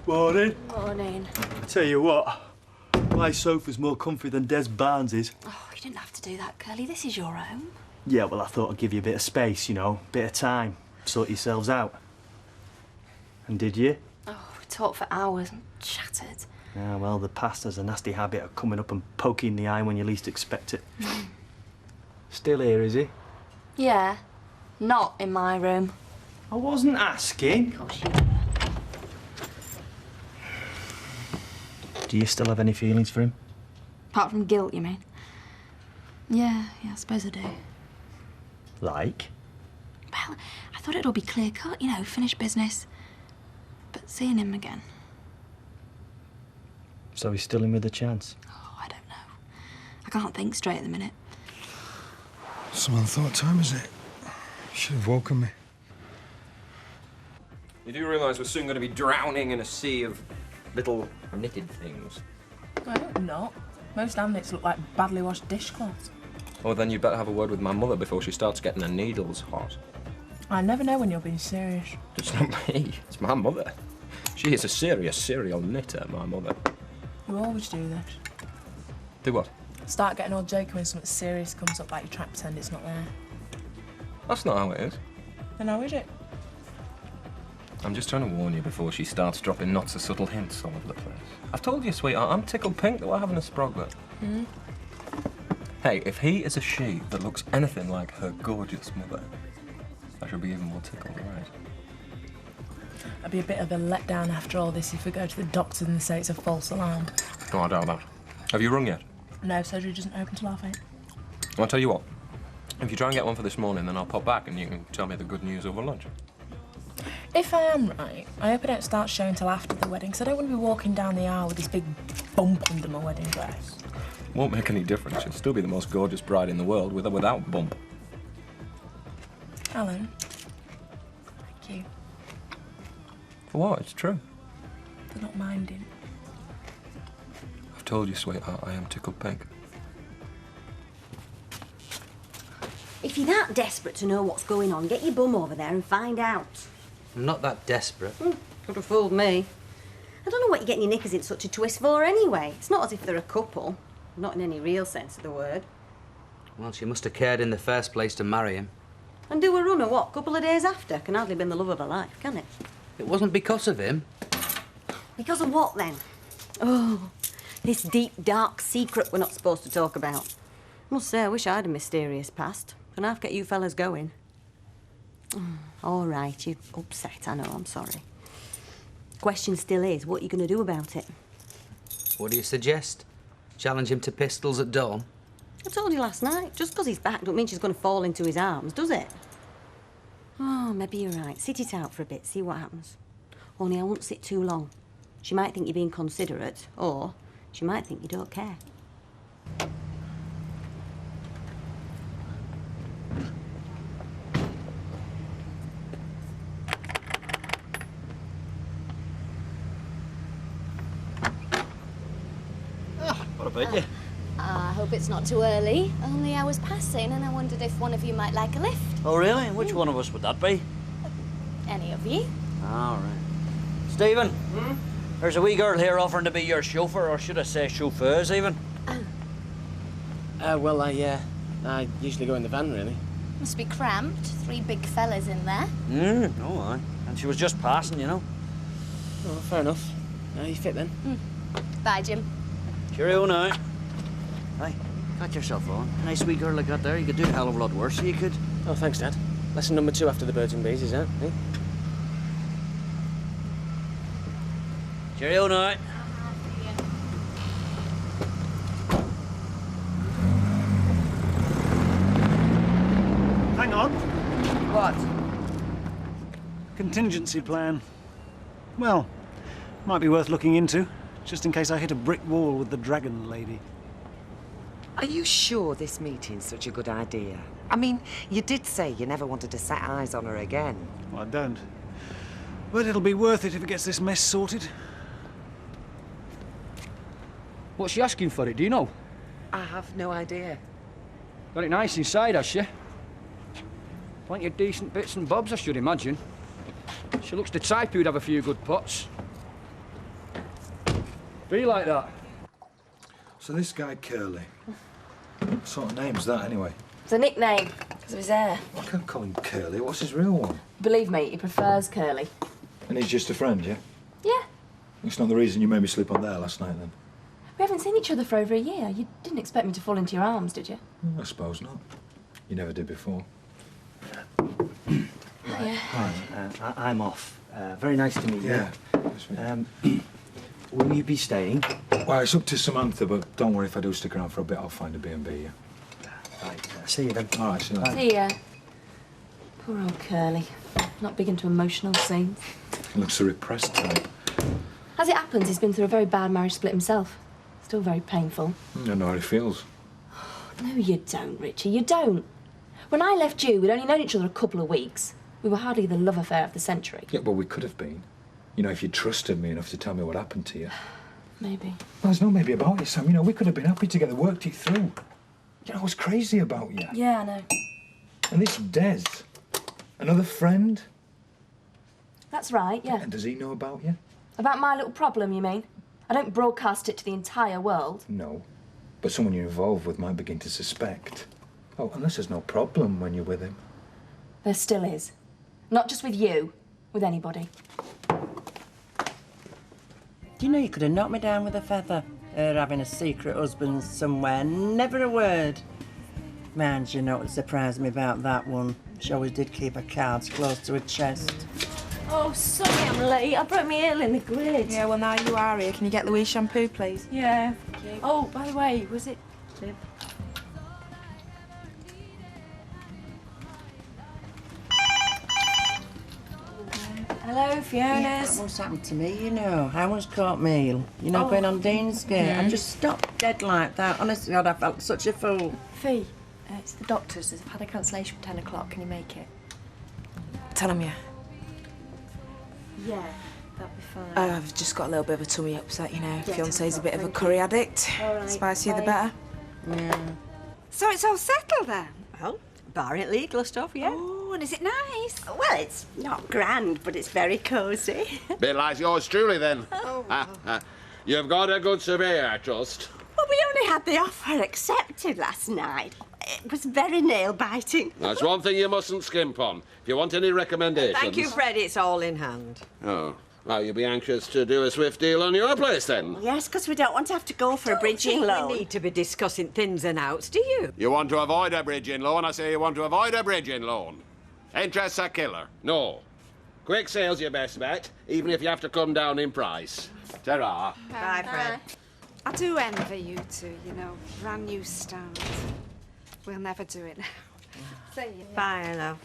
Morning. Morning. Tell you what, my sofa's more comfy than Des Barnes's. Oh, you didn't have to do that, Curly. This is your home. Yeah, well, I thought I'd give you a bit of space, you know, bit of time. Sort yourselves out. And did you? Oh, we talked for hours and chatted. Yeah, well, the past has a nasty habit of coming up and poking the eye when you least expect it. Still here, is he? Yeah. Not in my room. I wasn't asking. Of course you were. Do you still have any feelings for him? Apart from guilt, you mean? Yeah, I suppose I do. Like? Well, I thought it'd all be clear-cut, you know, finished business. But seeing him again... So he's still in with a chance? Oh, I don't know. I can't think straight at the minute. Some unthought time, is it? You should have woken me. You do realise we're soon going to be drowning in a sea of little knitted things? I hope not. Most knits look like badly washed dishcloths. Oh, then you'd better have a word with my mother before she starts getting her needles hot. I never know when you're being serious. It's not me, it's my mother. She is a serious serial knitter, my mother. You always do this. Do what? Start getting all jokey when something serious comes up, like you try to pretend it's not there. That's not how it is. Then how is it? I'm just trying to warn you before she starts dropping lots of subtle hints all over the place. I've told you, sweetheart, I'm tickled pink that we're having a sproglet. Hey, if he is a she that looks anything like her gorgeous mother, I should be even more tickled, right? It'd be a bit of a letdown after all this if we go to the doctor and they say it's a false alarm. Oh, I doubt that. Have you rung yet? No, surgery doesn't open till 8:30. I'll tell you what. If you try and get one for this morning, then I'll pop back and you can tell me the good news over lunch. If I am right, I hope I don't start showing till after the wedding, because I don't want to be walking down the aisle with this big bump under my wedding dress. Won't make any difference. You'll still be the most gorgeous bride in the world with or without bump. Alan, thank you For what? It's true. for not minding. I've told you, sweetheart, I am tickled pink. If you're that desperate to know what's going on, get your bum over there and find out. I'm not that desperate. Could have fooled me. I don't know what you're getting your knickers in such a twist for anyway. It's not as if they're a couple. Not in any real sense of the word. Well, she must have cared in the first place to marry him. And do a runner, what, couple of days after? Can hardly been the love of her life, can it? It wasn't because of him. Because of what, then? Oh, this deep, dark secret we're not supposed to talk about. I must say, I wish I had a mysterious past. Can half get you fellas going. All right, you're upset, I know, I'm sorry. Question still is, what are you going to do about it? What do you suggest? Challenge him to pistols at dawn? I told you last night, just because he's back don't mean she's going to fall into his arms, does it? Oh, maybe you're right. Sit it out for a bit, see what happens. Only I won't sit too long. She might think you're being considerate, or she might think you don't care. What about you? I hope it's not too early. Only I was passing and I wondered if one of you might like a lift. Oh, really? And which one of us would that be? Any of you? All right. Stephen, there's a wee girl here offering to be your chauffeur, or should I say chauffeurs, even. Well, I usually go in the van, really. Must be cramped. 3 big fellas in there. Oh, aye. And she was just passing, you know. Oh, fair enough. You fit then? Bye, Jim. Cheerio now. Hey, got yourself on. Nice wee girl like that there. You could do a hell of a lot worse, so you could. Oh, thanks, Dad. Lesson number 2 after the birds and bees, is that? Eh? Cheerio now. Hang on. What? Contingency plan. Well, might be worth looking into, just in case I hit a brick wall with the dragon lady. Are you sure this meeting's such a good idea? I mean, you did say you never wanted to set eyes on her again. Well, I don't. But it'll be worth it if it gets this mess sorted. What's she asking for it, do you know? I have no idea. Got it nice inside, has she? Plenty of decent bits and bobs, I should imagine. She looks the type who'd have a few good pots. Be like that. So this guy, Curly, what sort of name's that, anyway? It's a nickname, because of his hair. I can't call him Curly. What's his real one? Believe me, he prefers curly. And he's just a friend, yeah? Yeah. It's not the reason you made me sleep on there last night, then? We haven't seen each other for over a year. You didn't expect me to fall into your arms, did you? I suppose not. You never did before. Right. I'm off. Very nice to meet you. Yeah. Will you be staying? Well, it's up to Samantha, but don't worry, if I do stick around for a bit, I'll find a B&B, yeah? Right. See you then. All right, see you later. See ya. Poor old Curly. Not big into emotional scenes. He looks a repressed type. As it happens, he's been through a very bad marriage split himself. Still very painful. I know how he feels. No, you don't, Richie, you don't. When I left you, we'd only known each other a couple of weeks. We were hardly the love affair of the century. Yeah, well, we could have been. You know, if you trusted me enough to tell me what happened to you. Maybe. Well, there's no maybe about it, Sam. You know, we could have been happy together, worked it through. You know, I was crazy about you. Yeah, I know. And this Des, another friend? That's right, yeah. And does he know about you? About my little problem, you mean? I don't broadcast it to the entire world. No. But someone you're involved with might begin to suspect. Oh, unless there's no problem when you're with him. There still is. Not just with you, with anybody. Do you know you could have knocked me down with a feather? Her having a secret husband somewhere, never a word. Mind you, know what surprised me about that one? She always did keep her cards close to her chest. Oh, sorry I'm late. I broke my heel in the grid. Yeah, well, now you are here. Can you get Louise shampoo, please? Yeah. Oh, by the way, was it Liv? Hello, Fiona's. Yeah, what's happened to me, you know? I once caught meal. You know, going on Deansgate. I just stopped dead like that. Honestly, God, I felt such a fool. Fee, it's the doctors. They've had a cancellation for 10 o'clock. Can you make it? Tell them, yeah. Yeah, that'll be fine. I've just got a little bit of a tummy upset, you know. Yeah, Fiance's a bit of a thank curry you. addict. All right, Spicier the bye. better. Yeah. So it's all settled then? Well, barring legal stuff, yeah. Oh, and is it nice? Well, it's not grand, but it's very cosy. Bit like yours truly, then. You've got a good surveyor, I trust. Well, we only had the offer accepted last night. It was very nail-biting. That's one thing you mustn't skimp on. If you want any recommendations... Thank you, Fred. It's all in hand. Oh. Well, you'll be anxious to do a swift deal on your place, then? Yes, because we don't want to have to go for a bridging loan. We need to be discussing thins and outs, do you? You want to avoid a bridging loan? I say you want to avoid a bridging loan. Interest's a killer. No. Quick sale's your best bet, even if you have to come down in price. Ta-ra. Bye, Fred. I do envy you two, you know. Brand new start. We'll never do it now. See you. Bye, love.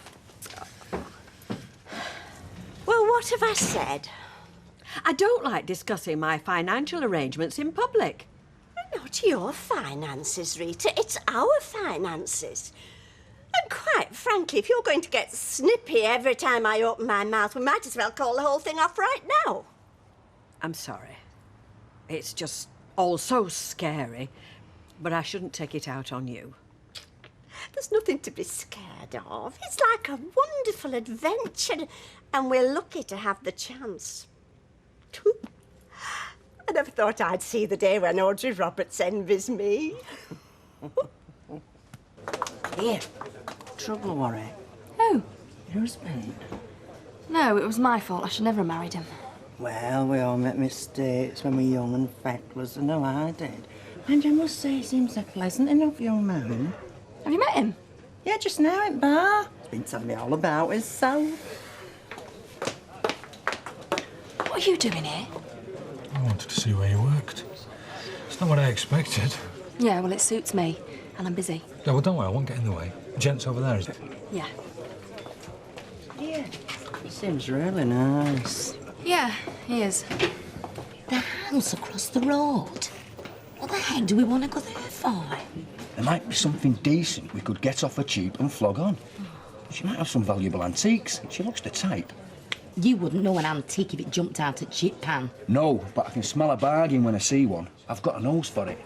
Well, what have I said? I don't like discussing my financial arrangements in public. Not your finances, Rita. It's our finances. And quite frankly, if you're going to get snippy every time I open my mouth, we might as well call the whole thing off right now. I'm sorry. It's just all so scary, but I shouldn't take it out on you. There's nothing to be scared of. It's like a wonderful adventure, and we're lucky to have the chance. I never thought I'd see the day when Audrey Roberts envies me. Here. Trouble, Corrie. Who? Your husband. No, it was my fault. I should never have married him. Well, we all make mistakes when we're young and feckless. I know I did. And I must say, he seems a pleasant enough young man. Have you met him? Yeah, just now at bar. He's been telling me all about himself. What are you doing here? I wanted to see where you worked. It's not what I expected. Yeah, well, it suits me, and I'm busy. No, well, don't worry, I won't get in the way. Gent's over there, is it? Yeah. Yeah. He seems really nice. Yeah, he is. The house across the road. What the heck do we want to go there for? There might be something decent we could get off her cheap and flog on. She might have some valuable antiques. She looks the type. You wouldn't know an antique if it jumped out at chip pan. No, but I can smell a bargain when I see one. I've got a nose for it.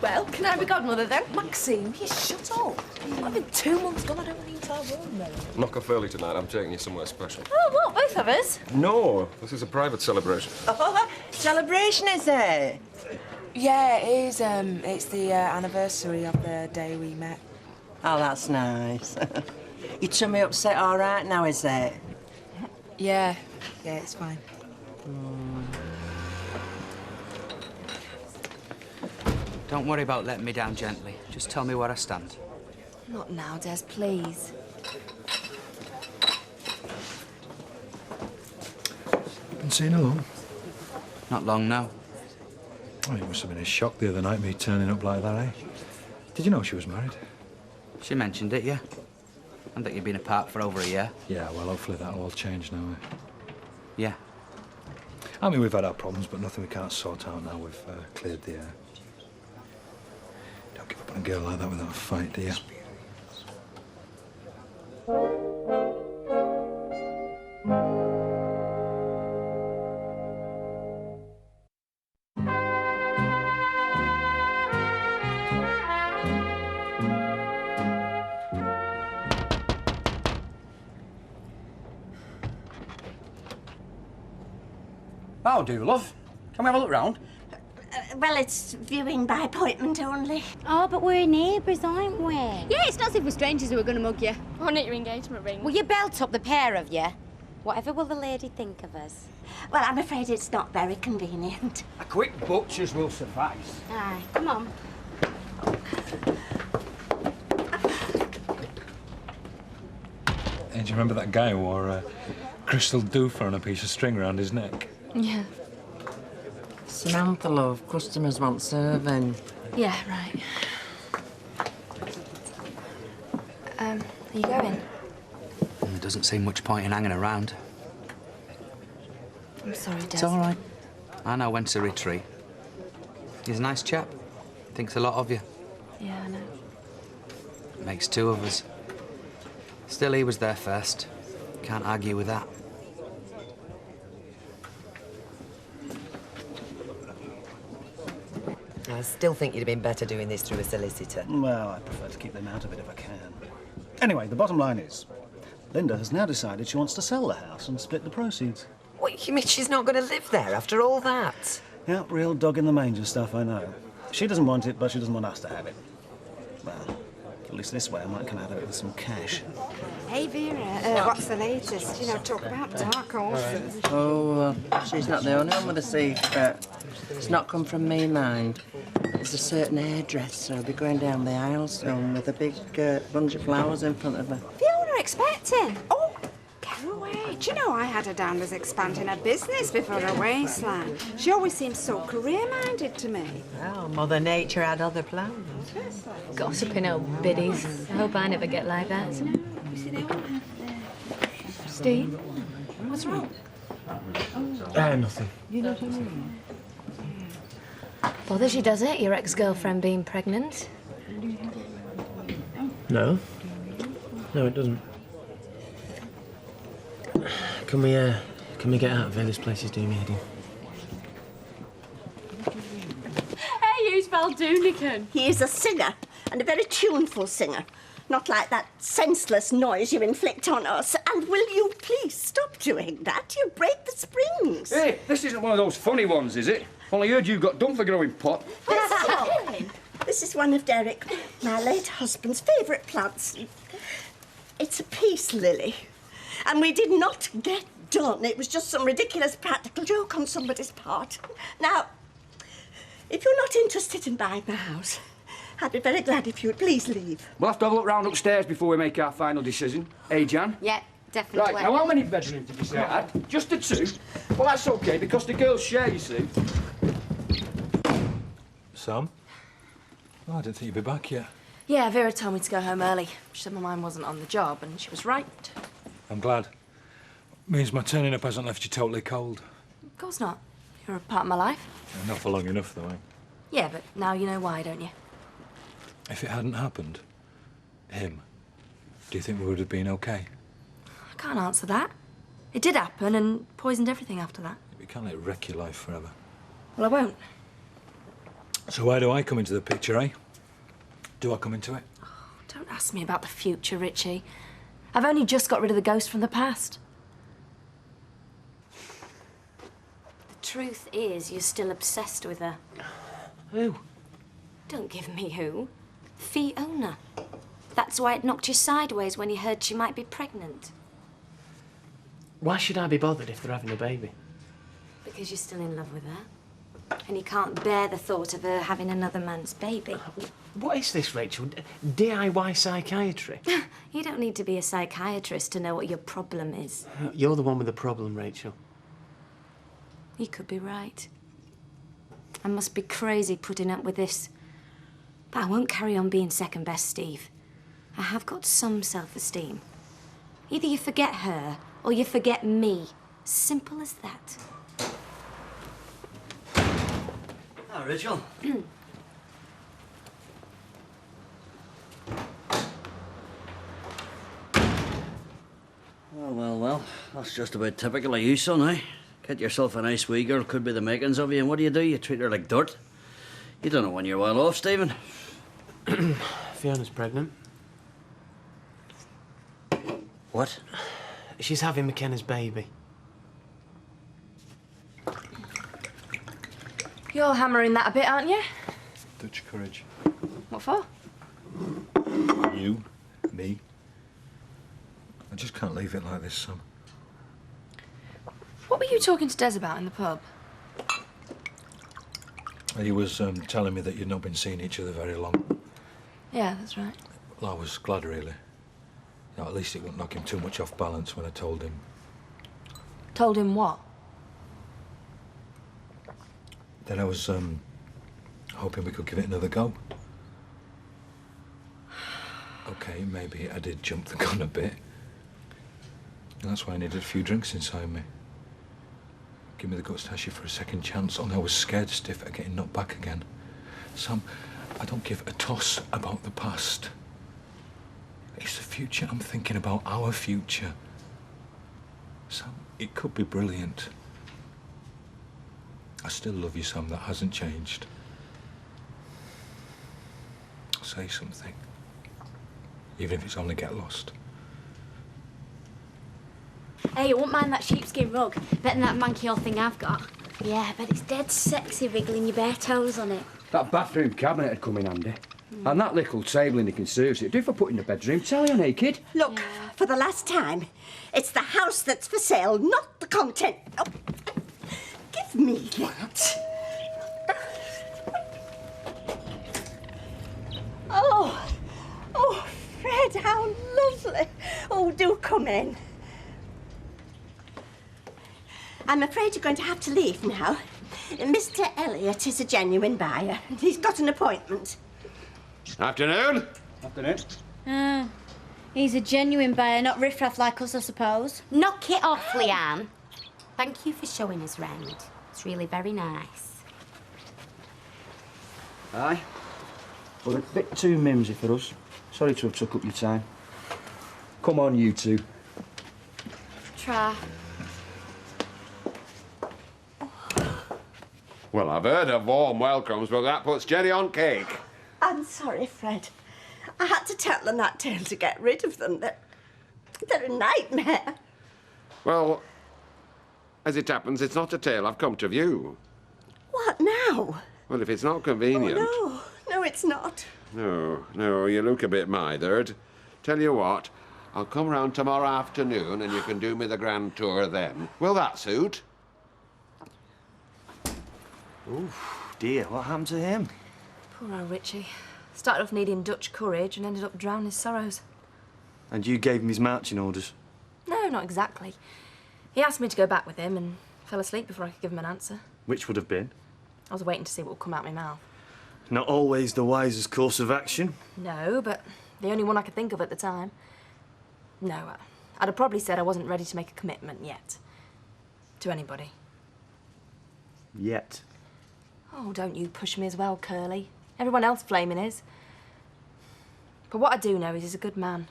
Well, can I be godmother then? Maxine, you shut up. I've been 2 months gone, I don't want the entire room, Mary. Knock off early tonight. I'm taking you somewhere special. Oh, what, both of us? No, this is a private celebration. Oh, celebration, is it? Yeah, it is. It's the anniversary of the day we met. Oh, that's nice. Your tummy upset all right now, is it? Yeah, it's fine. Don't worry about letting me down gently. Just tell me where I stand. Not now, Des, please. Been seeing her long? Not long, no. Oh, it must have been a shock the other night, me turning up like that, eh? Did you know she was married? She mentioned it, yeah. And that you've been apart for over a year. Yeah, well, hopefully that'll all change now, eh? Yeah. I mean, we've had our problems, but nothing we can't sort out now. We've cleared the air. Don't give up on a girl like that without a fight, do you? How do, love? Can we have a look round? Well, it's viewing by appointment only. Oh, but we're neighbours, aren't we? Yeah, it's not as if we're strangers who are going to mug you. Or nick your engagement ring. Will you belt up the pair of you? Whatever will the lady think of us? Well, I'm afraid it's not very convenient. A quick butcher's will suffice. Aye, come on. Hey, do you remember that guy who wore a crystal doofer on a piece of string around his neck? Yeah. Samantha, love, customers want serving. Yeah, right. Are you going? There doesn't seem much point in hanging around. I'm sorry, Des. It's all right. I know when to retreat. He's a nice chap. Thinks a lot of you. Yeah, I know. Makes two of us. Still, he was there first. Can't argue with that. I still think you'd have been better doing this through a solicitor. Well, I prefer to keep them out of it if I can. Anyway, the bottom line is, Linda has now decided she wants to sell the house and split the proceeds. What, you mean she's not going to live there after all that? Yeah, real dog in the manger stuff, I know. She doesn't want it, but she doesn't want us to have it. Well, at least this way I might come out of it with some cash. Hey, Vera, what's the latest? You know, talk about dark horses. Oh, she's not the only one with a secret. It's not come from me, mind. There's a certain hairdresser who'll be going down the aisle soon with a big bunch of flowers in front of her. Fiona expecting? Oh, get away. Do you know I had her down as expanding her business before her wasteland? She always seemed so career-minded to me. Well, Mother Nature had other plans. Gossiping old biddies. I hope I never get like that. Steve, what's wrong? Nothing. Bothers you, does it? Your ex-girlfriend being pregnant? No. No, it doesn't. Can we get out of here? This place is doing me head in. Hey, who's Baldoonican? He is a singer, and a very tuneful singer. Not like that senseless noise you inflict on us. And will you please stop doing that? You break the springs. Hey, this isn't one of those funny ones, is it? Only heard you got done for growing pot. This is one of Derek, my late husband's favourite plants. It's a peace lily. And we did not get done. It was just some ridiculous practical joke on somebody's part. Now, if you're not interested in buying the house, I'd be very glad if you would please leave. We'll have to have a look round upstairs before we make our final decision. Hey, Jan? Yeah, definitely. Right, now how many bedrooms did you say it had? Just the two? Well, that's OK, because the girls share, you see. Sam? Oh, I didn't think you'd be back yet. Yeah, Vera told me to go home early. She said my mind wasn't on the job, and she was right. I'm glad. Means my turning up hasn't left you totally cold. Of course not. You're a part of my life. Yeah, not for long enough, though, eh? Yeah, but now you know why, don't you? If it hadn't happened, him, do you think we would have been OK? I can't answer that. It did happen and poisoned everything after that. You can't let it wreck your life forever. Well, I won't. So where do I come into the picture, eh? Do I come into it? Don't ask me about the future, Richie. I've only just got rid of the ghost from the past. The truth is, you're still obsessed with her. Who? Don't give me who. Fiona. That's why it knocked you sideways when you heard she might be pregnant. Why should I be bothered if they're having a baby? Because you're still in love with her. And you can't bear the thought of her having another man's baby. What is this, Rachel? DIY psychiatry? You don't need to be a psychiatrist to know what your problem is. You're the one with the problem, Rachel. You could be right. I must be crazy putting up with this. But I won't carry on being second best, Steve. I have got some self-esteem. Either you forget her, or you forget me. Simple as that. Oh, Rachel. Well. That's just about typical of you, son, eh? Get yourself a nice wee girl, could be the makings of you, and what do? You treat her like dirt. You don't know when you're well off, Stephen. Fiona's pregnant. What? She's having McKenna's baby. You're hammering that a bit, aren't you? Dutch courage. What for? You, me. I just can't leave it like this, son. What were you talking to Des about in the pub? He was telling me that you'd not been seeing each other very long. Yeah, that's right. Well, I was glad, really. You know, at least it wouldn't knock him too much off balance when I told him. Told him what? That I was hoping we could give it another go. Okay, maybe I did jump the gun a bit. And that's why I needed a few drinks inside me. Give me the guts to ask you for a second chance, only I was scared stiff of getting knocked back again. Sam, I don't give a toss about the past. It's the future. I'm thinking about our future. Sam, it could be brilliant. I still love you, Sam. That hasn't changed. Say something. Even if it's only get lost. Hey, you won't mind that sheepskin rug. Better than that manky old thing I've got. Yeah, but it's dead sexy wriggling your bare toes on it. That bathroom cabinet would come in handy. And that little table in the conservatory, do for putting the bedroom telly on, eh, kid? Look, for the last time, it's the house that's for sale, not the content. Oh, give me that. Oh, Fred, how lovely. Oh, do come in. I'm afraid you're going to have to leave now. Mr. Elliot is a genuine buyer, and he's got an appointment. Afternoon. Afternoon. He's a genuine buyer, not riffraff like us, I suppose. Knock it off, Leanne. Thank you for showing us round. It's really very nice. Aye. Well, a bit too mimsy for us. Sorry to have took up your time. Come on, you two. Try. Well, I've heard of warm welcomes, but that puts Jenny on cake. I'm sorry, Fred. I had to tell the nut tail to get rid of them. They're a nightmare. Well, as it happens, it's not a tale I've come to view. What now? Well, if it's not convenient... Oh, no, it's not. No, you look a bit mithered. Tell you what, I'll come round tomorrow afternoon and you can do me the grand tour then. Will that suit? Oof, dear, what happened to him? Poor old Richie. Started off needing Dutch courage and ended up drowning his sorrows. And you gave him his marching orders? No, not exactly. He asked me to go back with him and fell asleep before I could give him an answer. Which would have been? I was waiting to see what would come out my mouth. Not always the wisest course of action. No, but the only one I could think of at the time. No, I'd have probably said I wasn't ready to make a commitment yet. To anybody. Yet. Oh, don't you push me as well, Curly. Everyone else flaming is. But what I do know is he's a good man.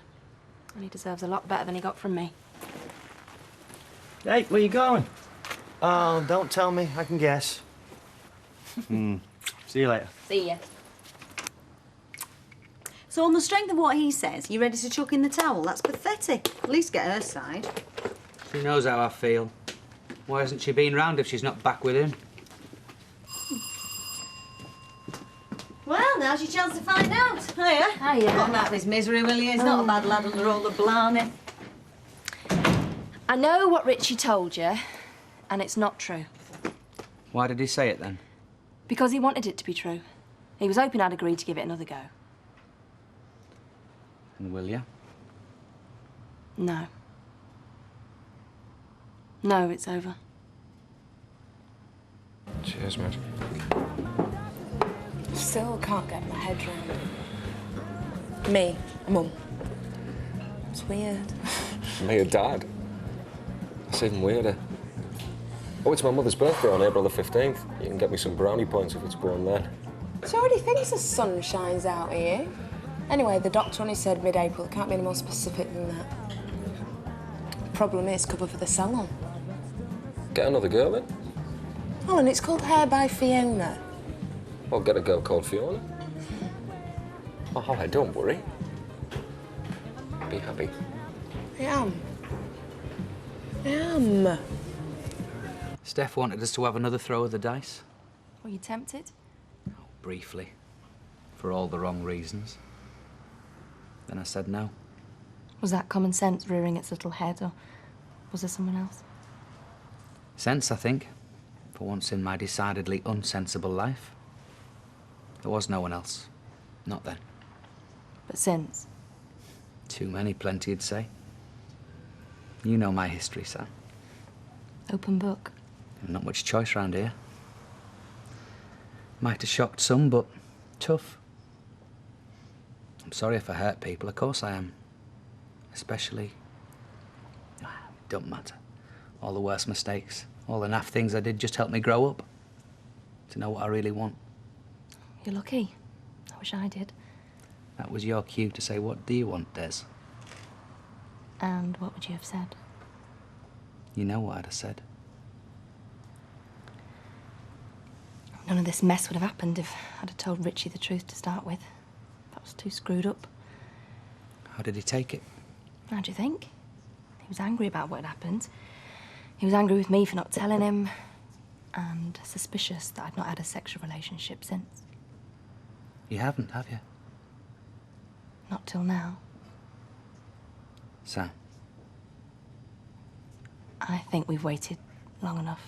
And he deserves a lot better than he got from me. Hey, where you going? Oh, don't tell me. I can guess. It's See you later. See ya. So on the strength of what he says, you ready to chuck in the towel? That's pathetic. At least get her side. She knows how I feel. Why hasn't she been round if she's not back with him? Well, now's your chance to find out. Hiya. Hiya. Got him out of his misery, will you? He's not a bad lad under all the blarney. I know what Richie told you, and it's not true. Why did he say it then? Because he wanted it to be true. He was hoping I'd agree to give it another go. And will you? No. No, it's over. Cheers, mate. Still can't get my head round. Me, Mum. It's weird. Me or Dad? That's even weirder. Oh, it's my mother's birthday on April the 15th. You can get me some brownie points if it's born then. She already thinks the sun shines out here. Anyway, the doctor only said mid-April. It can't be any more specific than that. The problem is cover for the salon. Get another girl in. Oh, and it's called Hair by Fiona. Or get a girl called Fiona. Oh, Holly, don't worry. Be happy. I am. Steph wanted us to have another throw of the dice. Were you tempted? Briefly. For all the wrong reasons. Then I said no. Was that common sense rearing its little head, or was there someone else? Sense, I think. For once in my decidedly unsensible life. There was no one else. Not then. But since? Too many, plenty you'd say. You know my history, Sam. Open book. Not much choice round here. Might have shocked some, but tough. I'm sorry if I hurt people, of course I am. Especially... it don't matter. All the worst mistakes, all the naff things I did just helped me grow up. To know what I really want. You're lucky. I wish I did. That was your cue to say, what do you want, Des? And what would you have said? You know what I'd have said. None of this mess would have happened if I'd have told Richie the truth to start with. That was too screwed up. How did he take it? How do you think? He was angry about what had happened. He was angry with me for not telling him, and suspicious that I'd not had a sexual relationship since. You haven't, have you? Not till now. Sam. I think we've waited long enough.